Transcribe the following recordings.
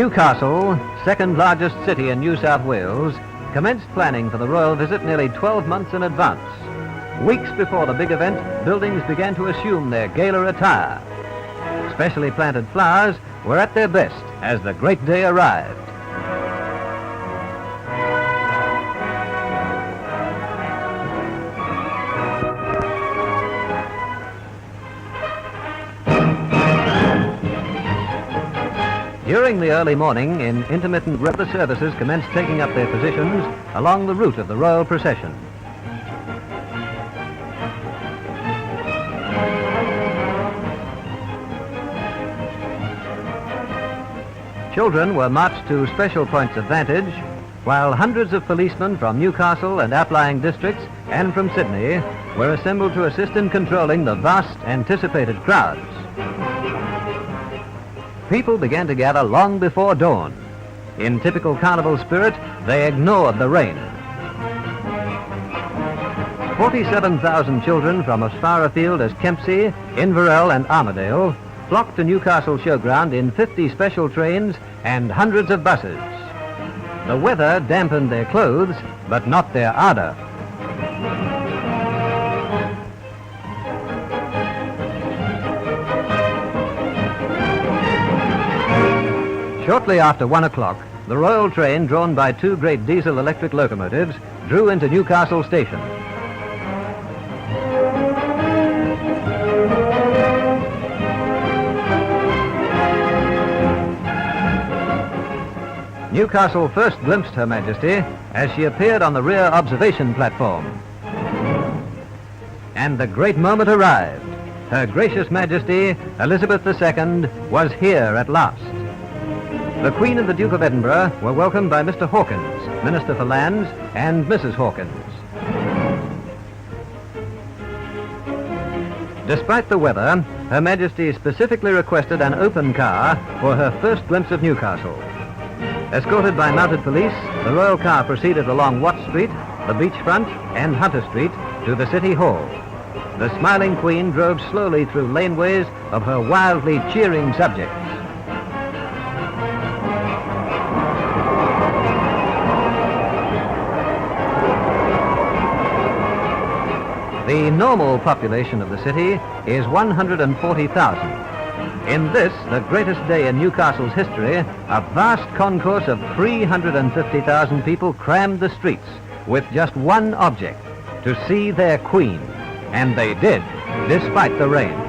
Newcastle, second largest city in New South Wales, commenced planning for the royal visit nearly 12 months in advance. Weeks before the big event, buildings began to assume their gala attire. Specially planted flowers were at their best as the great day arrived. During the early morning, intermittent weather services commenced taking up their positions along the route of the royal procession. Children were marched to special points of vantage, while hundreds of policemen from Newcastle and outlying districts and from Sydney were assembled to assist in controlling the vast anticipated crowds. People began to gather long before dawn. In typical carnival spirit, they ignored the rain. 47,000 children from as far afield as Kempsey, Inverell and Armidale flocked to Newcastle Showground in 50 special trains and hundreds of buses. The weather dampened their clothes, but not their ardor. Shortly after 1 o'clock, the royal train, drawn by two great diesel-electric locomotives, drew into Newcastle Station. Newcastle first glimpsed Her Majesty as she appeared on the rear observation platform. And the great moment arrived. Her Gracious Majesty, Elizabeth II, was here at last. The Queen and the Duke of Edinburgh were welcomed by Mr. Hawkins, Minister for Lands, and Mrs. Hawkins. Despite the weather, Her Majesty specifically requested an open car for her first glimpse of Newcastle. Escorted by mounted police, the royal car proceeded along Watt Street, the beachfront, and Hunter Street to the City Hall. The smiling Queen drove slowly through laneways of her wildly cheering subjects. The normal population of the city is 140,000. In this, the greatest day in Newcastle's history, a vast concourse of 350,000 people crammed the streets with just one object, to see their Queen. And they did, despite the rain.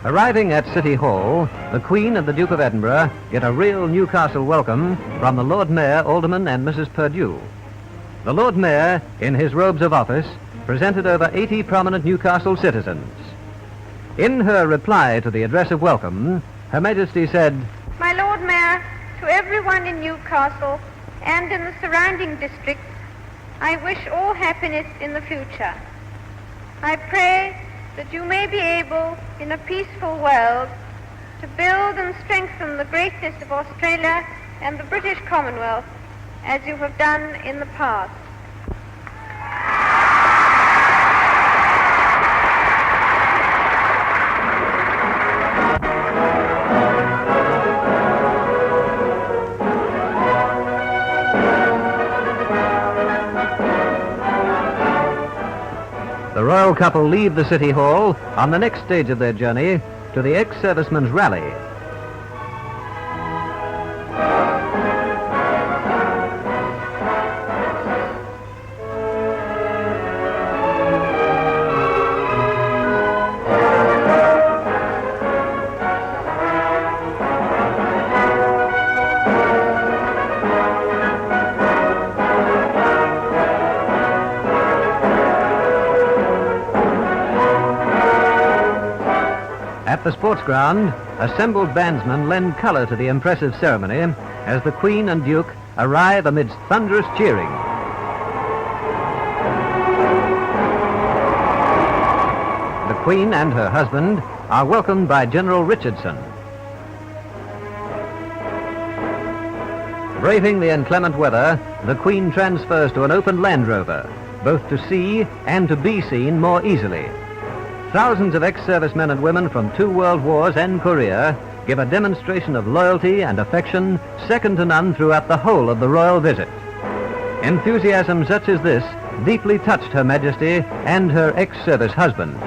Arriving at City Hall, the Queen and the Duke of Edinburgh get a real Newcastle welcome from the Lord Mayor, Alderman and Mrs. Perdue. The Lord Mayor, in his robes of office, presented over 80 prominent Newcastle citizens. In her reply to the address of welcome, Her Majesty said, "My Lord Mayor, to everyone in Newcastle and in the surrounding districts, I wish all happiness in the future. I pray that you may be able, in a peaceful world, to build and strengthen the greatness of Australia and the British Commonwealth, as you have done in the past." The royal couple leave the City Hall on the next stage of their journey to the Ex-servicemen's rally. At the sports ground, assembled bandsmen lend colour to the impressive ceremony as the Queen and Duke arrive amidst thunderous cheering. The Queen and her husband are welcomed by General Richardson. Braving the inclement weather, the Queen transfers to an open Land Rover, both to see and to be seen more easily. Thousands of ex-servicemen and women from 2 world wars and Korea give a demonstration of loyalty and affection second to none throughout the whole of the royal visit. Enthusiasm such as this deeply touched Her Majesty and her ex-service husband.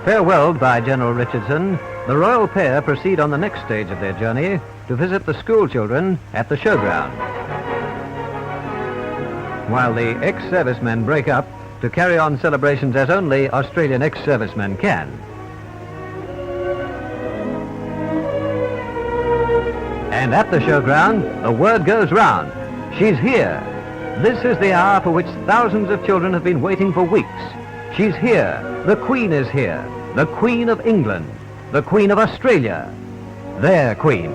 Farewelled by General Richardson, the royal pair proceed on the next stage of their journey to visit the school children at the showground. While the ex-servicemen break up to carry on celebrations as only Australian ex-servicemen can. And at the showground, the word goes round. She's here. This is the hour for which thousands of children have been waiting for weeks. She's here. The Queen is here. The Queen of England. The Queen of Australia. Their Queen.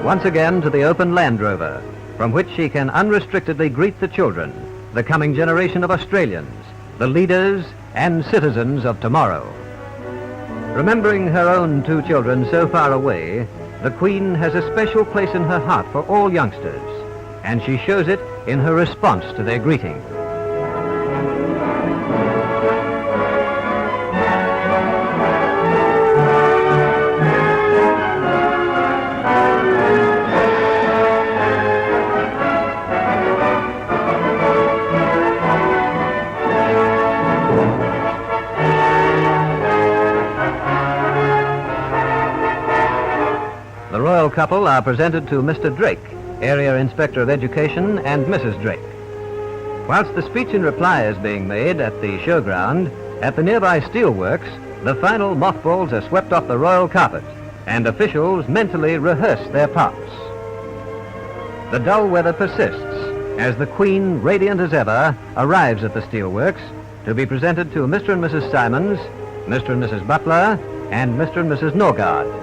Once again to the open Land Rover, from which she can unrestrictedly greet the children, the coming generation of Australians, the leaders and citizens of tomorrow. Remembering her own 2 children so far away, the Queen has a special place in her heart for all youngsters, and she shows it in her response to their greeting. The royal couple are presented to Mr. Drake, Area Inspector of Education, and Mrs. Drake. Whilst the speech in reply is being made at the showground, at the nearby steelworks, the final mothballs are swept off the royal carpet, and officials mentally rehearse their parts. The dull weather persists as the Queen, radiant as ever, arrives at the steelworks to be presented to Mr. and Mrs. Simons, Mr. and Mrs. Butler, and Mr. and Mrs. Norgard.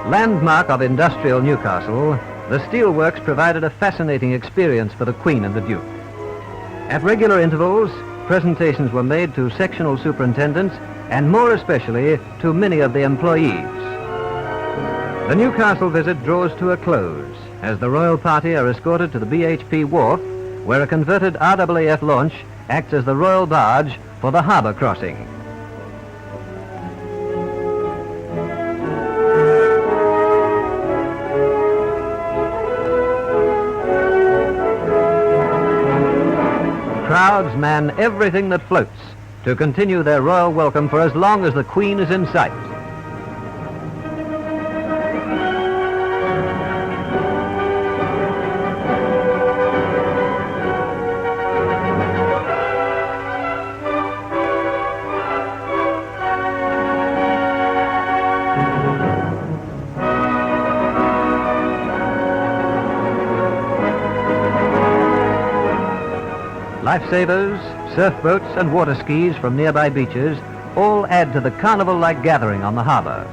Landmark of industrial Newcastle, the steelworks provided a fascinating experience for the Queen and the Duke. At regular intervals, presentations were made to sectional superintendents and more especially to many of the employees. The Newcastle visit draws to a close as the royal party are escorted to the BHP wharf, where a converted RAAF launch acts as the royal barge for the harbour crossing. Crowds man everything that floats to continue their royal welcome for as long as the Queen is in sight. Lifesavers, surfboats and water skis from nearby beaches all add to the carnival-like gathering on the harbour.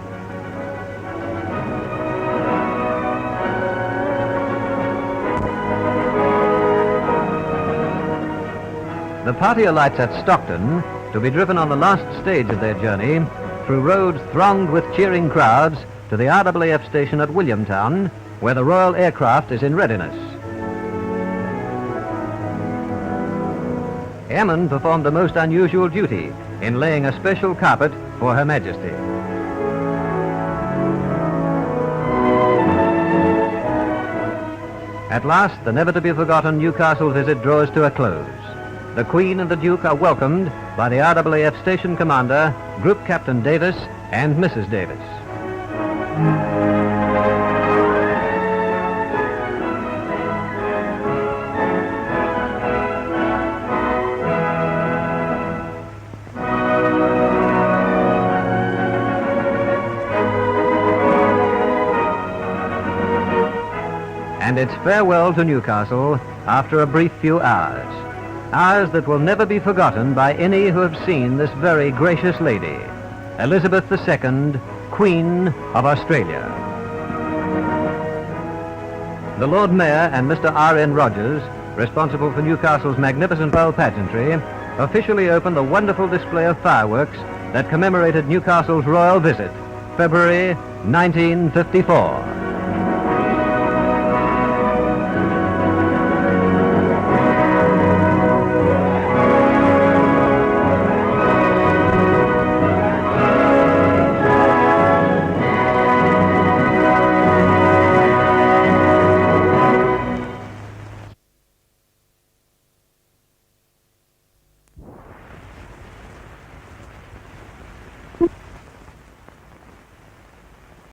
The party alights at Stockton to be driven on the last stage of their journey through roads thronged with cheering crowds to the RAAF station at Williamtown, where the Royal Aircraft is in readiness. Airmen performed a most unusual duty in laying a special carpet for Her Majesty. At last, the never-to-be-forgotten Newcastle visit draws to a close. The Queen and the Duke are welcomed by the RAAF Station Commander, Group Captain Davis, and Mrs. Davis. And it's farewell to Newcastle after a brief few hours. Hours that will never be forgotten by any who have seen this very gracious lady, Elizabeth II, Queen of Australia. The Lord Mayor and Mr. R.N. Rogers, responsible for Newcastle's magnificent royal pageantry, officially opened the wonderful display of fireworks that commemorated Newcastle's royal visit, February 1954.